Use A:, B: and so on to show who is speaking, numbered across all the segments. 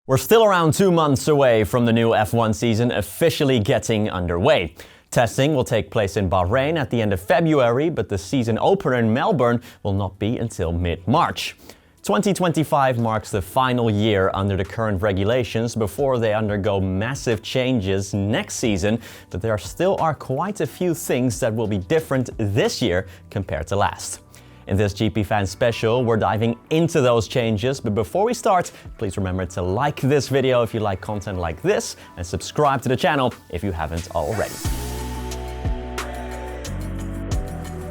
A: We're still around 2 months away from the new F1 season officially getting underway. Testing will take place in Bahrain at the end of February, but the season opener in Melbourne will not be until mid-March. 2025 marks the final year under the current regulations before they undergo massive changes next season, but there still are quite a few things that will be different this year compared to last. In this GPFans Special, we're diving into those changes, but before we start, please remember to like this video if you like content like this and subscribe to the channel if you haven't already.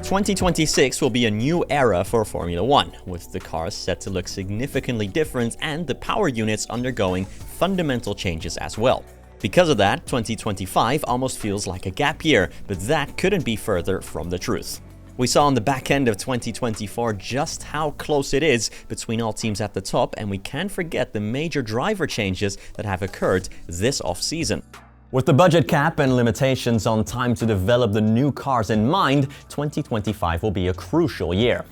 A: 2026 will be a new era for Formula 1, with the cars set to look significantly different and the power units undergoing fundamental changes as well. Because of that, 2025 almost feels like a gap year, but that couldn't be further from the truth. We saw on the back end of 2024 just how close it is between all teams at the top, and we can't forget the major driver changes that have occurred this off-season. With the budget cap and limitations on time to develop the new cars in mind, 2025 will be a crucial year.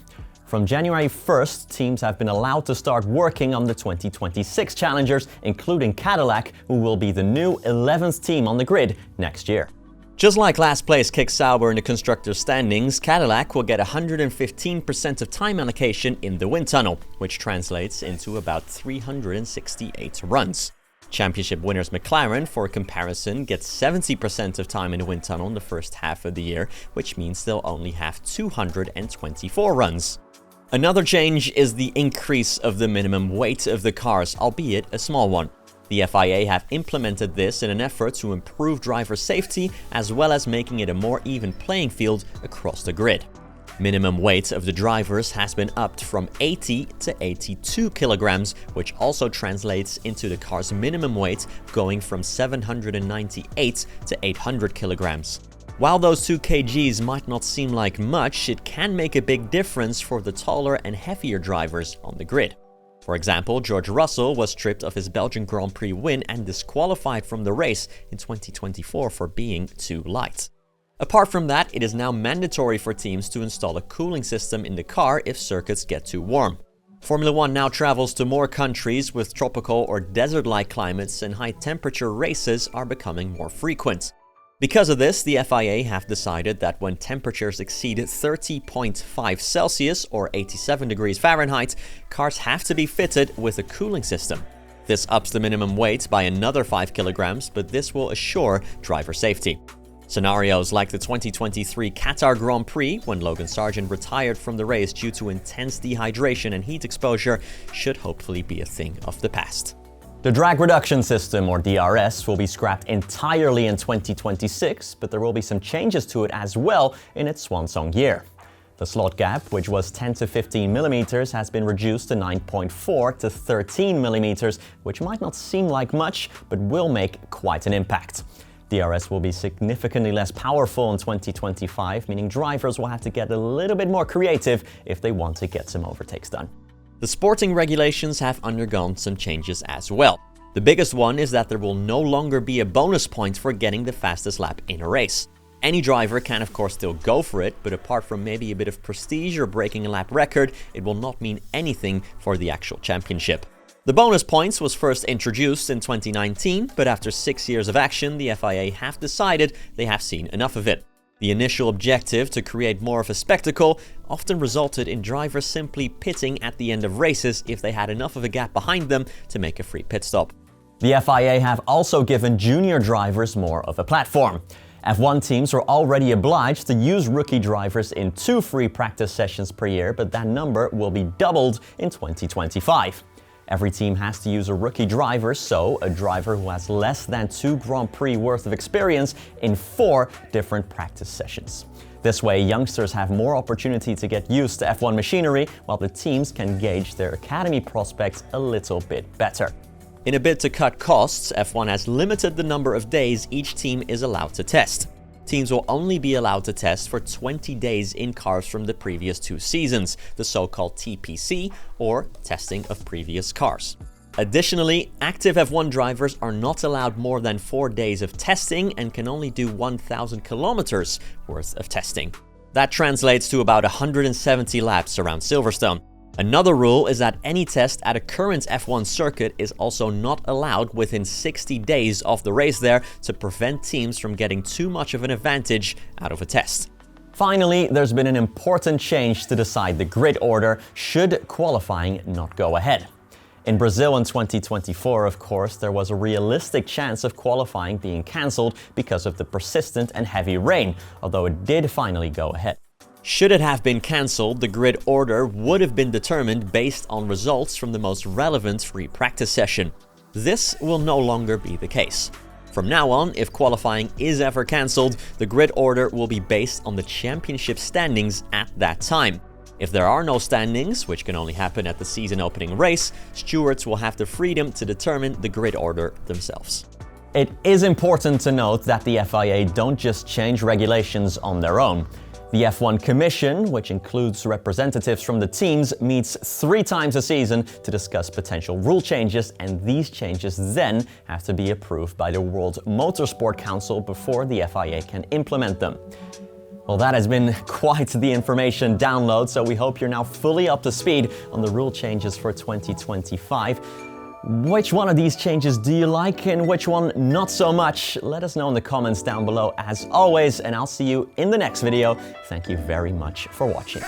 A: From January 1st, teams have been allowed to start working on the 2026 challengers, including Cadillac, who will be the new 11th team on the grid next year. Just like last place kicks Sauber in the constructors' standings, Cadillac will get 115% of time allocation in the wind tunnel, which translates into about 368 runs. Championship winners McLaren, for comparison, gets 70% of time in the wind tunnel in the first half of the year, which means they'll only have 224 runs. Another change is the increase of the minimum weight of the cars, albeit a small one. The FIA have implemented this in an effort to improve driver safety as well as making it a more even playing field across the grid. Minimum weight of the drivers has been upped from 80 to 82 kilograms, which also translates into the car's minimum weight going from 798 to 800 kilograms. While those 2 kgs might not seem like much, it can make a big difference for the taller and heavier drivers on the grid. For example, George Russell was stripped of his Belgian Grand Prix win and disqualified from the race in 2024 for being too light. Apart from that, it is now mandatory for teams to install a cooling system in the car if circuits get too warm. Formula 1 now travels to more countries with tropical or desert-like climates, and high-temperature races are becoming more frequent. Because of this, the FIA have decided that when temperatures exceed 30.5 Celsius or 87 degrees Fahrenheit, cars have to be fitted with a cooling system. This ups the minimum weight by another 5 kilograms, but this will assure driver safety. Scenarios like the 2023 Qatar Grand Prix, when Logan Sargent retired from the race due to intense dehydration and heat exposure, should hopefully be a thing of the past. The drag reduction system, or DRS, will be scrapped entirely in 2026, but there will be some changes to it as well in its swan song year. The slot gap, which was 10 to 15 millimeters, has been reduced to 9.4 to 13 millimeters, which might not seem like much, but will make quite an impact. DRS will be significantly less powerful in 2025, meaning drivers will have to get a little bit more creative if they want to get some overtakes done. The sporting regulations have undergone some changes as well. The biggest one is that there will no longer be a bonus point for getting the fastest lap in a race. Any driver can of course still go for it, but apart from maybe a bit of prestige or breaking a lap record, it will not mean anything for the actual championship. The bonus points was first introduced in 2019, but after 6 years of action, the FIA have decided they have seen enough of it. The initial objective, to create more of a spectacle, often resulted in drivers simply pitting at the end of races if they had enough of a gap behind them to make a free pit stop. The FIA have also given junior drivers more of a platform. F1 teams are already obliged to use rookie drivers in 2 free practice sessions per year, but that number will be doubled in 2025. Every team has to use a rookie driver, so a driver who has less than 2 Grand Prix worth of experience in 4 different practice sessions. This way, youngsters have more opportunity to get used to F1 machinery, while the teams can gauge their academy prospects a little bit better. In a bid to cut costs, F1 has limited the number of days each team is allowed to test. Teams will only be allowed to test for 20 days in cars from the previous 2 seasons, the so-called TPC, or testing of previous cars. Additionally, active F1 drivers are not allowed more than 4 days of testing and can only do 1,000 kilometers worth of testing. That translates to about 170 laps around Silverstone. Another rule is that any test at a current F1 circuit is also not allowed within 60 days of the race there to prevent teams from getting too much of an advantage out of a test. Finally, there's been an important change to decide the grid order should qualifying not go ahead. In Brazil in 2024, of course, there was a realistic chance of qualifying being cancelled because of the persistent and heavy rain, although it did finally go ahead. Should it have been cancelled, the grid order would have been determined based on results from the most relevant free practice session. This will no longer be the case. From now on, if qualifying is ever cancelled, the grid order will be based on the championship standings at that time. If there are no standings, which can only happen at the season opening race, stewards will have the freedom to determine the grid order themselves. It is important to note that the FIA don't just change regulations on their own. The F1 Commission, which includes representatives from the teams, meets 3 times a season to discuss potential rule changes, and these changes then have to be approved by the World Motorsport Council before the FIA can implement them. Well, that has been quite the information download, so we hope you're now fully up to speed on the rule changes for 2025. Which one of these changes do you like and which one not so much? Let us know in the comments down below as always, and I'll see you in the next video. Thank you very much for watching.